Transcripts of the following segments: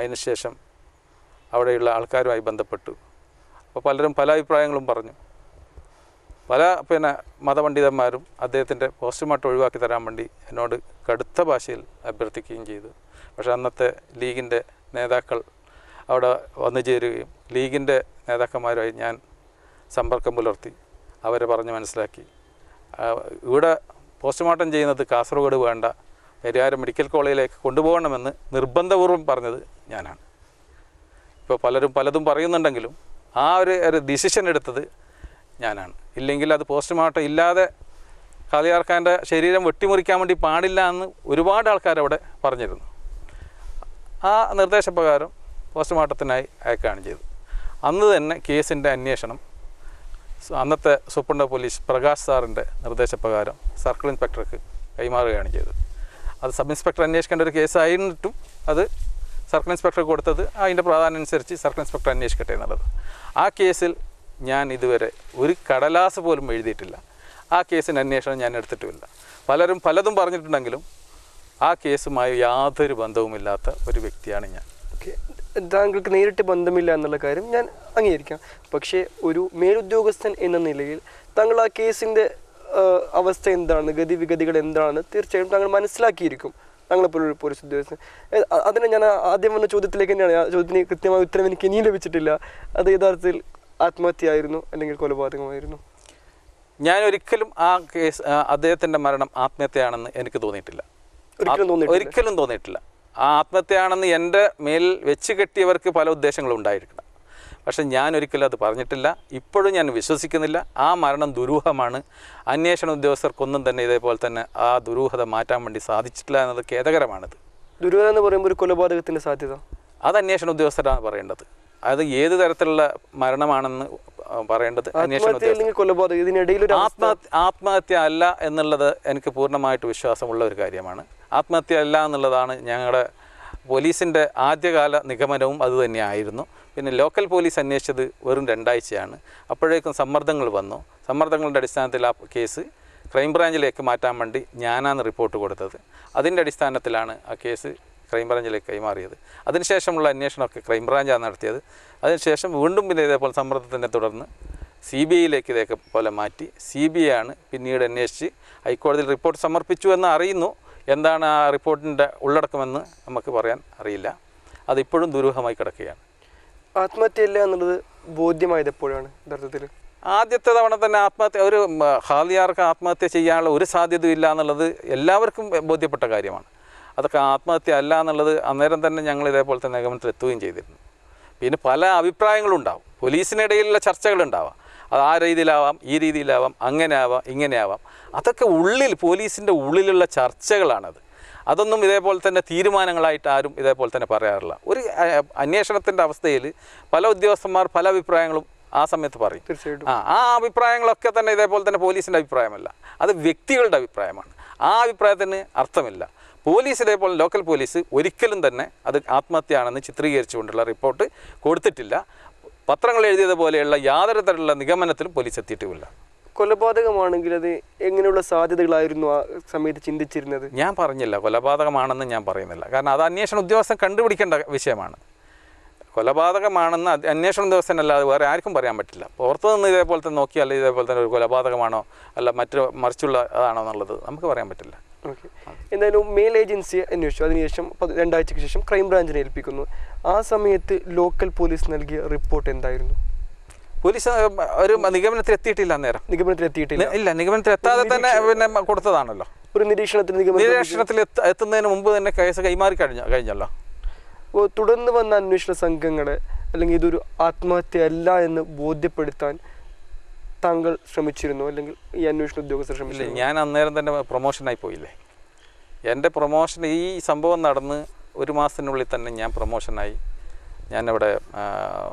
അതിനുശേഷം അവിടെയുള്ള ആൾക്കാരുമായി ബന്ധപ്പെട്ടു. അപ്പോൾ പലരും പല അഭിപ്രായങ്ങളും പറഞ്ഞു. പല മതപണ്ഡിതന്മാരും അദ്ദേഹത്തിൻ്റെ പോസ്റ്റ്മോർട്ടം ഒഴിവാക്കി തരാൻ വേണ്ടി എന്നോട് കടുത്ത ഭാഷയിൽ അഭ്യർത്ഥിക്കുകയും ചെയ്തു. പക്ഷേ അന്നത്തെ ലീഗിൻ്റെ നേതാക്കൾ അവിടെ വന്നു ചേരുകയും ലീഗിൻ്റെ നേതാക്കന്മാരുമായി ഞാൻ സമ്പർക്കം പുലർത്തി അവരെ പറഞ്ഞ് മനസ്സിലാക്കി. ഇവിടെ പോസ്റ്റ്മോർട്ടം ചെയ്യുന്നത് കാസർഗോഡ് വേണ്ട, പെരിയാരം മെഡിക്കൽ കോളേജിലേക്ക് കൊണ്ടുപോകണമെന്ന് നിർബന്ധപൂർവ്വം പറഞ്ഞത് ഞാനാണ്. ഇപ്പോൾ പലതും പറയുന്നുണ്ടെങ്കിലും ആ ഒരു ഡിസിഷൻ എടുത്തത് ഞാനാണ്. ഇല്ലെങ്കിൽ അത് പോസ്റ്റ്മോർട്ടം ഇല്ലാതെ ഖാദിയാർഖാൻ്റെ ശരീരം വെട്ടിമുറിക്കാൻ വേണ്ടി പാടില്ല എന്ന് ഒരുപാട് ആൾക്കാരവിടെ പറഞ്ഞിരുന്നു. ആ നിർദ്ദേശപ്രകാരം പോസ്റ്റ്മോർട്ടത്തിനായി അയക്കുകയാണ് ചെയ്തത്. അന്ന് തന്നെ കേസിൻ്റെ അന്വേഷണം അന്നത്തെ സൂപ്രണ്ട് പോലീസ് പ്രകാശ് സാറിൻ്റെ നിർദ്ദേശപ്രകാരം സർക്കിൾ ഇൻസ്പെക്ടർക്ക് കൈമാറുകയാണ് ചെയ്തത്. അത് സബ് ഇൻസ്പെക്ടർ അന്വേഷിക്കേണ്ട ഒരു കേസായിട്ടും അത് സർക്കിൾ ഇൻസ്പെക്ടർ കൊടുത്തത് അതിൻ്റെ പ്രാധാന്യം അനുസരിച്ച് സർക്കിൾ ഇൻസ്പെക്ടർ അന്വേഷിക്കട്ടെ എന്നുള്ളത്. ആ കേസിൽ ഞാൻ ഇതുവരെ ഒരു കടലാസ് പോലും എഴുതിയിട്ടില്ല. ആ കേസിൻ്റെ അന്വേഷണം ഞാൻ എടുത്തിട്ടുമില്ല. പലതും പറഞ്ഞിട്ടുണ്ടെങ്കിലും ആ കേസുമായി യാതൊരു ബന്ധവുമില്ലാത്ത ഒരു വ്യക്തിയാണ് ഞാൻ. താങ്കൾക്ക് നേരിട്ട് ബന്ധമില്ല എന്നുള്ള കാര്യം ഞാൻ അംഗീകരിക്കാം. പക്ഷേ ഒരു മേലുദ്യോഗസ്ഥൻ എന്ന നിലയിൽ താങ്കൾ ആ കേസിൻ്റെ അവസ്ഥ എന്താണ്, ഗതിവിഗതികൾ എന്താണെന്ന് തീർച്ചയായും താങ്കൾ മനസ്സിലാക്കിയിരിക്കും. താങ്കളെപ്പോലൊരു പോലീസ് ഉദ്യോഗസ്ഥൻ. അതിനെ ഞാൻ ആദ്യം വന്ന ചോദ്യത്തിലേക്ക് തന്നെയാണ്. ആ ചോദ്യത്തിന് കൃത്യമായ ഉത്തരം എനിക്ക് ഇനിയും ലഭിച്ചിട്ടില്ല. അത് യഥാർത്ഥത്തിൽ ആത്മഹത്യയായിരുന്നു അല്ലെങ്കിൽ കൊലപാതകമായിരുന്നു? ഞാൻ ഒരിക്കലും ആ കേസ് അദ്ദേഹത്തിൻ്റെ മരണം ആത്മഹത്യയാണെന്ന് എനിക്ക് തോന്നിയിട്ടില്ല. ഒരിക്കലും തോന്നിയിട്ടില്ല. ആ ആത്മഹത്യയാണെന്ന് എൻ്റെ മേൽ വെച്ച് കെട്ടിയവർക്ക് പല ഉദ്ദേശങ്ങളും ഉണ്ടായിരിക്കണം. പക്ഷെ ഞാൻ ഒരിക്കലും അത് പറഞ്ഞിട്ടില്ല. ഇപ്പോഴും ഞാൻ വിശ്വസിക്കുന്നില്ല. ആ മരണം ദുരൂഹമാണ്. അന്വേഷണ ഉദ്യോഗസ്ഥർക്കൊന്നും തന്നെ ഇതേപോലെ തന്നെ ആ ദുരൂഹത മാറ്റാൻ വേണ്ടി സാധിച്ചിട്ടില്ല എന്നത് ഖേദകരമാണിത്. ദുരൂഹത എന്ന് പറയുമ്പോൾ ഒരു കൊലപാതകത്തിൻ്റെ സാധ്യത അത് അന്വേഷണ ഉദ്യോഗസ്ഥരാണ് പറയേണ്ടത്. അത് ഏത് തരത്തിലുള്ള മരണമാണെന്ന് പറയേണ്ടത് അന്വേഷണ ഉദ്യോഗസ്ഥർ. ആത്മഹത്യ അല്ല എന്നുള്ളത് എനിക്ക് പൂർണ്ണമായിട്ട് വിശ്വാസമുള്ള ഒരു കാര്യമാണ്. ആത്മഹത്യ അല്ല എന്നുള്ളതാണ് ഞങ്ങളുടെ പോലീസിൻ്റെ ആദ്യകാല നിഗമനവും അതുതന്നെയായിരുന്നു. പിന്നെ ലോക്കൽ പോലീസ് അന്വേഷിച്ചത് വെറും 2 ആഴ്ചയാണ്. അപ്പോഴേക്കും സമ്മർദ്ദങ്ങൾ വന്നു. സമ്മർദ്ദങ്ങളുടെ അടിസ്ഥാനത്തിൽ ആ കേസ് ക്രൈംബ്രാഞ്ചിലേക്ക് മാറ്റാൻ വേണ്ടി ഞാനാണ് റിപ്പോർട്ട് കൊടുത്തത്. അതിൻ്റെ അടിസ്ഥാനത്തിലാണ് ആ കേസ് ക്രൈംബ്രാഞ്ചിലേക്ക് കൈമാറിയത്. അതിനുശേഷമുള്ള അന്വേഷണമൊക്കെ ക്രൈംബ്രാഞ്ചാണ് നടത്തിയത്. അതിനുശേഷം വീണ്ടും പിന്നെ ഇതേപോലെ സമ്മർദ്ദത്തിനെ തുടർന്ന് CBIയിലേക്ക് ഇതേപോലെ മാറ്റി. CBI ആണ് പിന്നീട് അന്വേഷിച്ച് ഹൈക്കോടതിയിൽ റിപ്പോർട്ട് സമർപ്പിച്ചു എന്ന് അറിയുന്നു. എന്താണ് ആ റിപ്പോർട്ടിൻ്റെ ഉള്ളടക്കമെന്ന് നമുക്ക് പറയാൻ അറിയില്ല. അതിപ്പോഴും ദുരൂഹമായി കിടക്കുകയാണ്. ആത്മഹത്യയില്ല എന്നുള്ളത് ബോധ്യമായത് എപ്പോഴാണ് യഥാർത്ഥത്തിൽ? ആദ്യത്തെ തവണ തന്നെ ഒരു ഖാദിയാർക്ക് ആത്മഹത്യ ചെയ്യാനുള്ള ഒരു സാധ്യതയില്ല എന്നുള്ളത് എല്ലാവർക്കും ബോധ്യപ്പെട്ട കാര്യമാണ്. അതൊക്കെ ആത്മഹത്യ അല്ല എന്നുള്ളത് അന്നേരം തന്നെ ഞങ്ങൾ ഇതേപോലെ തന്നെ നിഗമനത്തിലെത്തുകയും ചെയ്തിരുന്നു. പിന്നെ പല അഭിപ്രായങ്ങളും ഉണ്ടാവും. പോലീസിനിടയിലുള്ള ചർച്ചകളുണ്ടാവാം. അത് ആ രീതിയിലാവാം, ഈ രീതിയിലാവാം, അങ്ങനെ ആവാം, ഇങ്ങനെ ആവാം. അതൊക്കെ പോലീസിൻ്റെ ഉള്ളിലുള്ള ചർച്ചകളാണത്. അതൊന്നും ഇതേപോലെ തന്നെ തീരുമാനങ്ങളായിട്ട് ആരും ഇതേപോലെ തന്നെ പറയാറില്ല. ഒരു അന്വേഷണത്തിൻ്റെ അവസ്ഥയിൽ പല ഉദ്യോഗസ്ഥന്മാർ പല അഭിപ്രായങ്ങളും ആ സമയത്ത് പറയും. തീർച്ചയായിട്ടും ആ അഭിപ്രായങ്ങളൊക്കെ തന്നെ ഇതേപോലെ തന്നെ പോലീസിൻ്റെ അഭിപ്രായമല്ല, അത് വ്യക്തികളുടെ അഭിപ്രായമാണ്. ആ അഭിപ്രായത്തിന് അർത്ഥമില്ല. പോലീസ് ഇതേപോലെ ലോക്കൽ പോലീസ് ഒരിക്കലും തന്നെ അത് ആത്മഹത്യയാണെന്ന് ചിത്രീകരിച്ചുകൊണ്ടുള്ള റിപ്പോർട്ട് കൊടുത്തിട്ടില്ല. പത്രങ്ങൾ എഴുതിയതുപോലെയുള്ള യാതൊരു തരത്തിലുള്ള നിഗമനത്തിലും പോലീസ് എത്തിയിട്ടുമില്ല. കൊലപാതകമാണെങ്കിൽ അത് എങ്ങനെയുള്ള സാധ്യതകളായിരുന്നു ആ സമയത്ത് ചിന്തിച്ചിരുന്നത്? ഞാൻ പറഞ്ഞില്ല, കൊലപാതകമാണെന്ന് ഞാൻ പറയുന്നില്ല. കാരണം അത് അന്വേഷണ ഉദ്യോഗസ്ഥൻ കണ്ടുപിടിക്കേണ്ട വിഷയമാണ്. കൊലപാതകമാണെന്ന് അന്വേഷണ ഉദ്യോഗസ്ഥനല്ലാതെ വേറെ ആർക്കും പറയാൻ പറ്റില്ല. പുറത്തു നിന്ന് ഇതേപോലെ തന്നെ നോക്കിയാൽ ഇതേപോലെ തന്നെ ഒരു കൊലപാതകമാണോ അല്ല മറിച്ചുള്ള അതാണോ എന്നുള്ളത് നമുക്ക് പറയാൻ പറ്റില്ല. ഓക്കെ. എന്തായാലും മെയിൽ ഏജൻസി അന്വേഷിച്ചു. അതിനുശേഷം 2 ആഴ്ചയ്ക്ക് ശേഷം ക്രൈംബ്രാഞ്ചിനെ ഏൽപ്പിക്കുന്നു. ആ സമയത്ത് ലോക്കൽ പോലീസ് നൽകിയ റിപ്പോർട്ട് എന്തായിരുന്നു? പോലീസ് ഒരു നിഗമനത്തിൽ അന്നേരം നിഗമനത്തിലെത്താതെ തന്നെ പിന്നെ കൊടുത്തതാണല്ലോ. ഒരു നിരീക്ഷണത്തിൽ എത്തുന്നതിന് മുമ്പ് തന്നെ കേസ് കൈമാറി കഴിഞ്ഞല്ലോ. അപ്പോൾ തുടർന്ന് വന്ന അന്വേഷണ സംഘങ്ങളെ അല്ലെങ്കിൽ ഇതൊരു ആത്മഹത്യ അല്ല എന്ന് ബോധ്യപ്പെടുത്താൻ താങ്കൾ ശ്രമിച്ചിരുന്നു, അല്ലെങ്കിൽ ഈ അന്വേഷണ ഉദ്യോഗസ്ഥർ ശ്രമിച്ചില്ല? ഞാൻ അന്നേരം തന്നെ പ്രൊമോഷനായി പോയില്ലേ. എൻ്റെ പ്രൊമോഷൻ ഈ സംഭവം നടന്ന് 1 മാസത്തിനുള്ളിൽ തന്നെ ഞാൻ പ്രൊമോഷനായി. ഞാനവിടെ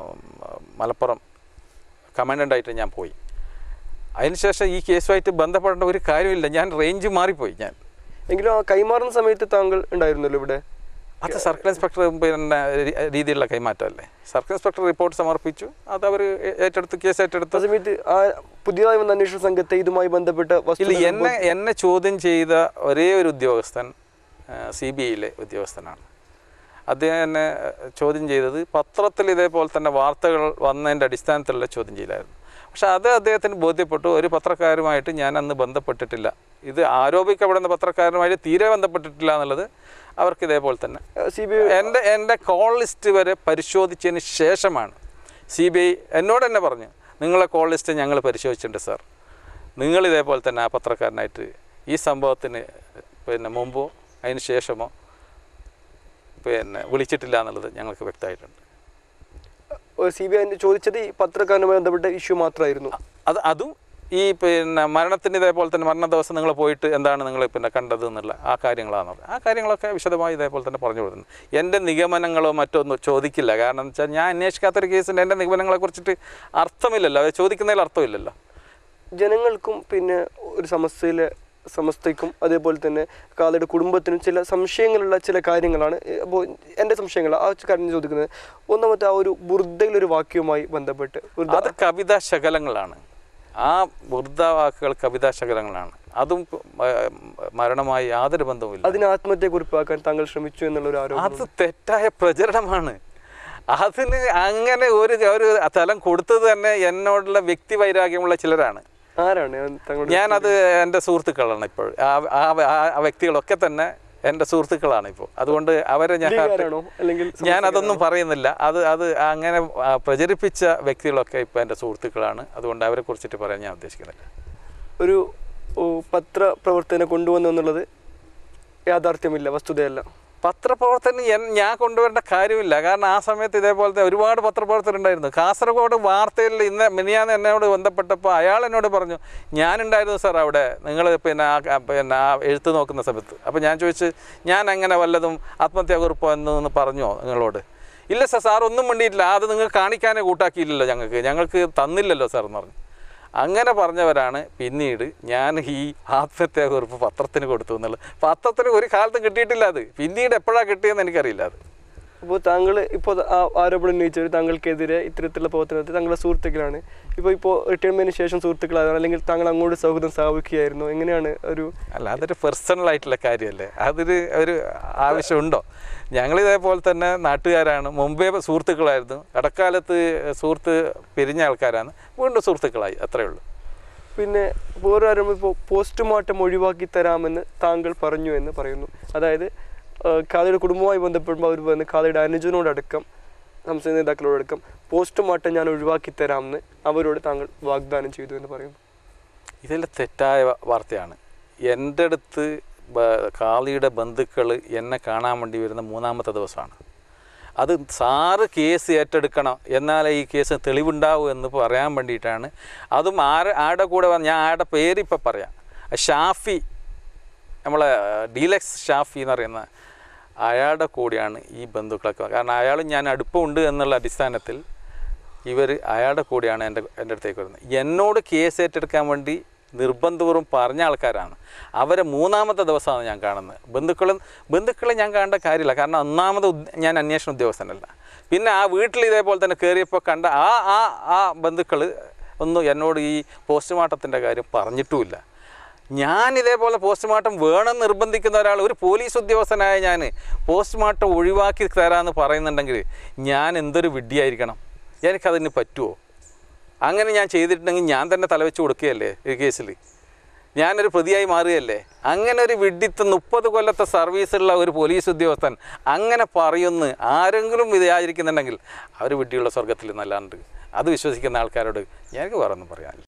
മലപ്പുറം കമാൻഡൻ്റായിട്ട് ഞാൻ പോയി. അതിനുശേഷം ഈ കേസുമായിട്ട് ബന്ധപ്പെടേണ്ട ഒരു കാര്യമില്ല. ഞാൻ റേഞ്ച് മാറിപ്പോയി. എങ്കിലും ആ കൈമാറുന്ന സമയത്ത് താങ്കൾ ഉണ്ടായിരുന്നല്ലോ ഇവിടെ. അത് സർക്കിൾ ഇൻസ്പെക്ടർ പിന്നെ രീതിയിലുള്ള കൈമാറ്റമല്ലേ. സർക്കിൾ ഇൻസ്പെക്ടർ റിപ്പോർട്ട് സമർപ്പിച്ചു, അത് അവർ കേസ് ഏറ്റെടുത്ത സമയത്ത് ആ പുതിയതായി വന്ന അന്വേഷണ സംഘത്തെ ഇതുമായി ബന്ധപ്പെട്ട എന്നെ ചോദ്യം ചെയ്ത ഒരേ ഒരു ഉദ്യോഗസ്ഥൻ CBIയിലെ ഉദ്യോഗസ്ഥനാണ്. അദ്ദേഹം എന്നെ ചോദ്യം ചെയ്തത് പത്രത്തിൽ ഇതേപോലെ തന്നെ വാർത്തകൾ വന്നതിൻ്റെ അടിസ്ഥാനത്തിലുള്ള ചോദ്യം ചെയ്യലായിരുന്നു. പക്ഷെ അത് അദ്ദേഹത്തിന് ബോധ്യപ്പെട്ടു. ഒരു പത്രക്കാരുമായിട്ട് ഞാൻ അന്ന് ബന്ധപ്പെട്ടിട്ടില്ല, ഇത് ആരോപിക്കപ്പെടുന്ന പത്രക്കാരുമായിട്ട് തീരെ ബന്ധപ്പെട്ടിട്ടില്ല എന്നുള്ളത് അവർക്ക് ഇതേപോലെ തന്നെ എൻ്റെ കോൾ ലിസ്റ്റ് വരെ പരിശോധിച്ചതിന് ശേഷമാണ് CBI എന്നോട് തന്നെ പറഞ്ഞു, നിങ്ങളെ കോൾ ലിസ്റ്റ് ഞങ്ങൾ പരിശോധിച്ചിട്ടുണ്ട് സാർ, നിങ്ങൾ ഇതേപോലെ തന്നെ ആ പത്രക്കാരനായിട്ട് ഈ സംഭവത്തിന് മുമ്പോ അതിന് ശേഷമോ വിളിച്ചിട്ടില്ല എന്നുള്ളത് ഞങ്ങൾക്ക് വ്യക്തമായിട്ടുണ്ട്. CBI ചോദിച്ചത് ഈ പത്രക്കാരനുമായി ബന്ധപ്പെട്ട ഇഷ്യൂ മാത്രമായിരുന്നു. അതും ഈ മരണത്തിന് ഇതേപോലെ തന്നെ മരണ ദിവസം നിങ്ങൾ പോയിട്ട് എന്താണ് നിങ്ങൾ കണ്ടത് എന്നുള്ള ആ കാര്യങ്ങളാണെന്നുള്ളത്, ആ കാര്യങ്ങളൊക്കെ വിശദമായി ഇതേപോലെ തന്നെ പറഞ്ഞു കൊടുക്കുന്നു. എൻ്റെ നിഗമനങ്ങളോ മറ്റൊന്നും ചോദിക്കില്ല. കാരണം എന്ന് വെച്ചാൽ ഞാൻ അന്വേഷിക്കാത്തൊരു കേസിൻ്റെ എൻ്റെ നിഗമനങ്ങളെ കുറിച്ചിട്ട് അർത്ഥമില്ലല്ലോ, അത് ചോദിക്കുന്നതിൽ അർത്ഥമില്ലല്ലോ. ജനങ്ങൾക്കും ഒരു സമസ്തയ്ക്കും അതേപോലെ തന്നെ കാലയുടെ കുടുംബത്തിനും ചില സംശയങ്ങളുള്ള ചില കാര്യങ്ങളാണ്. അപ്പോൾ എൻ്റെ സംശയങ്ങൾ ആ കാര്യം ചോദിക്കുന്നത്, ഒന്നാമത്തെ ആ ഒരു ബുർദയിലൊരു വാക്യവുമായി ബന്ധപ്പെട്ട്, അത് കവിതാ ശകലങ്ങളാണ്. ആ ബുർദ വാക്കുകൾ കവിതാ ശകലങ്ങളാണ്. അതും മരണമായി യാതൊരു ബന്ധവുമില്ല. അതിന് ആത്മഹത്യക്കുറിപ്പാക്കാൻ താങ്കൾ ശ്രമിച്ചു എന്നുള്ളൊരു ആരോപണം അത് തെറ്റായ പ്രചരണമാണ്. അതിന് അങ്ങനെ ഒരു തലം കൊടുത്തത് തന്നെ എന്നോടുള്ള വ്യക്തി വൈരാഗ്യമുള്ള ചിലരാണ്. ആരാണ്? ഞാനത് എൻ്റെ സുഹൃത്തുക്കളാണ് ഇപ്പോൾ. ആ വ്യക്തികളൊക്കെ തന്നെ എൻ്റെ സുഹൃത്തുക്കളാണ് ഇപ്പോൾ. അതുകൊണ്ട് അവരെ ഞാനതൊന്നും പറയുന്നില്ല. അത് അങ്ങനെ പ്രചരിപ്പിച്ച വ്യക്തികളൊക്കെ ഇപ്പോൾ എൻ്റെ സുഹൃത്തുക്കളാണ്. അതുകൊണ്ട് അവരെ കുറിച്ചിട്ട് പറയാൻ ഞാൻ ഉദ്ദേശിക്കുന്നില്ല. ഒരു പത്രപ്രവർത്തനം കൊണ്ടുവന്നു എന്നുള്ളത് യാഥാർത്ഥ്യമില്ല, വസ്തുതയല്ല. പത്രപ്രവർത്തനം ഞാൻ കൊണ്ടുവരേണ്ട കാര്യമില്ല. കാരണം ആ സമയത്ത് ഇതേപോലത്തെ ഒരുപാട് പത്രപ്രവർത്തകരുണ്ടായിരുന്നു. കാസർഗോഡ് വാർത്തയിൽ മിനിയാന്ന് എന്നോട് ബന്ധപ്പെട്ടപ്പോൾ അയാൾ എന്നോട് പറഞ്ഞു, ഞാനുണ്ടായിരുന്നു സാർ അവിടെ, നിങ്ങൾ ആ എഴുത്ത് നോക്കുന്ന സമയത്ത്. അപ്പോൾ ഞാൻ ചോദിച്ചു, ഞാൻ അങ്ങനെ വല്ലതും ആത്മഹത്യാകുറിപ്പോ എന്ന് പറഞ്ഞോ നിങ്ങളോട്? ഇല്ല സാർ ഒന്നും വേണ്ടിയിട്ടില്ല, അത് നിങ്ങൾ കാണിക്കാനേ കൂട്ടാക്കിയില്ലല്ലോ, ഞങ്ങൾക്ക് തന്നില്ലല്ലോ സാർ എന്ന് പറഞ്ഞു. അങ്ങനെ പറഞ്ഞവരാണ് പിന്നീട് ഞാൻ ഈ ആത്മഹത്യാകുറിപ്പ് പത്രത്തിന് കൊടുത്തു എന്നുള്ളത്. പത്രത്തിന് ഒരു കാലത്തും കിട്ടിയിട്ടില്ല. അത് പിന്നീട് എപ്പോഴാണ് കിട്ടിയെന്ന് എനിക്കറിയില്ല. അത് അപ്പോൾ താങ്കൾ ഇപ്പോൾ ആരോപണം ഉന്നയിച്ചവർ താങ്കൾക്കെതിരെ ഇത്തരത്തിലുള്ള പ്രവർത്തനത്തിൽ താങ്കളുടെ സുഹൃത്തുക്കളാണ്. ഇപ്പോൾ റിട്ടയർമെൻറ്റിന് ശേഷം സുഹൃത്തുക്കളാണ്, അല്ലെങ്കിൽ താങ്കൾ അങ്ങോട്ട് സൗഹൃദം സ്ഥാപിക്കുകയായിരുന്നു, എങ്ങനെയാണ്? അതൊരു പേഴ്സണലായിട്ടുള്ള കാര്യമല്ലേ, അതിന് ഒരു ആവശ്യമുണ്ടോ? ഞങ്ങളിതേപോലെ തന്നെ നാട്ടുകാരാണ്, മുമ്പേ സുഹൃത്തുക്കളായിരുന്നു, ഇടക്കാലത്ത് സുഹൃത്ത് പിരിഞ്ഞ ആൾക്കാരാണ്, വീണ്ടും സുഹൃത്തുക്കളായി, അത്രയേ ഉള്ളൂ. പിന്നെ വേറെ ഇപ്പോൾ പോസ്റ്റ്മോർട്ടം ഒഴിവാക്കി തരാമെന്ന് താങ്കൾ പറഞ്ഞു എന്ന് പറയുന്നു. അതായത് ഖാദിയുടെ കുടുംബവുമായി ബന്ധപ്പെടുമ്പോൾ അവർ വന്ന് ഖാദിയുടെ അനുജനോടടക്കം സംസ്ഥാന നേതാക്കളോടടക്കം പോസ്റ്റ്മോർട്ടം ഞാൻ ഒഴിവാക്കി തരാമെന്ന് അവരോട് താങ്കൾ വാഗ്ദാനം ചെയ്തു എന്ന് പറയുന്നു. ഇതെല്ലാം തെറ്റായ വാർത്തയാണ്. എൻ്റെ അടുത്ത് ഖാദിയുടെ ബന്ധുക്കൾ എന്നെ കാണാൻ വേണ്ടി വരുന്ന 3-ാമത്തെ ദിവസമാണ്. അത് സാറ് കേസ് ഏറ്റെടുക്കണം, എന്നാലേ ഈ കേസ് തെളിവുണ്ടാവൂ എന്ന് പറയാൻ വേണ്ടിയിട്ടാണ്. അതും ആരുടെ കൂടെ ഞാൻ ആരുടെ പേരിപ്പോൾ പറയാം, ഷാഫി, നമ്മളെ ഡീലക്സ് ഷാഫി എന്ന് പറയുന്ന അയാളുടെ കൂടെയാണ് ഈ ബന്ധുക്കളൊക്കെ. കാരണം അയാളും ഞാൻ അടുപ്പമുണ്ട് എന്നുള്ള അടിസ്ഥാനത്തിൽ അയാളുടെ കൂടെയാണ് എൻ്റെ അടുത്തേക്ക് വരുന്നത്. എന്നോട് കേസ് ഏറ്റെടുക്കാൻ വേണ്ടി നിർബന്ധപൂർവ്വം പറഞ്ഞ ആൾക്കാരാണ്. അവരെ 3-ാമത്തെ ദിവസമാണ് ഞാൻ കാണുന്നത്. ബന്ധുക്കളെ ഞാൻ കാണേണ്ട കാര്യമില്ല, കാരണം ഒന്നാമത് ഞാൻ അന്വേഷണ ഉദ്യോഗസ്ഥനല്ല. പിന്നെ ആ വീട്ടിൽ ഇതേപോലെ തന്നെ കയറിയപ്പോൾ കണ്ട ആ ബന്ധുക്കൾ ഒന്നും എന്നോട് ഈ പോസ്റ്റ്മോർട്ടത്തിൻ്റെ കാര്യം പറഞ്ഞിട്ടുമില്ല. ഞാൻ ഇതേപോലെ പോസ്റ്റ്മോർട്ടം വേണമെന്ന് നിർബന്ധിക്കുന്ന ഒരാൾ, ഒരു പോലീസ് ഉദ്യോഗസ്ഥനായ ഞാൻ പോസ്റ്റ്മോർട്ടം ഒഴിവാക്കി തരാമെന്ന് പറയുന്നുണ്ടെങ്കിൽ ഞാൻ എന്തൊരു വിഡ്ഢിയായിരിക്കണം, എനിക്കതിന് പറ്റുമോ? അങ്ങനെ ഞാൻ ചെയ്തിട്ടുണ്ടെങ്കിൽ ഞാൻ തന്നെ തലവെച്ച് കൊടുക്കുകയല്ലേ ഈ കേസിൽ, ഞാനൊരു പ്രതിയായി മാറുകയല്ലേ? അങ്ങനെ ഒരു വിഡ്ഢിത്തം 30 കൊല്ലത്തെ സർവീസുള്ള ഒരു പോലീസ് ഉദ്യോഗസ്ഥൻ അങ്ങനെ പറയുമെന്ന് ആരെങ്കിലും വിചാരിക്കുന്നുണ്ടെങ്കിൽ അവർ വിഡ്ഢിയുള്ള സ്വർഗത്തിൽ നല്ലാണ്ട്. അത് വിശ്വസിക്കുന്ന ആൾക്കാരോട് ഞങ്ങൾക്ക് വേറെ ഒന്നും പറയാനില്ല.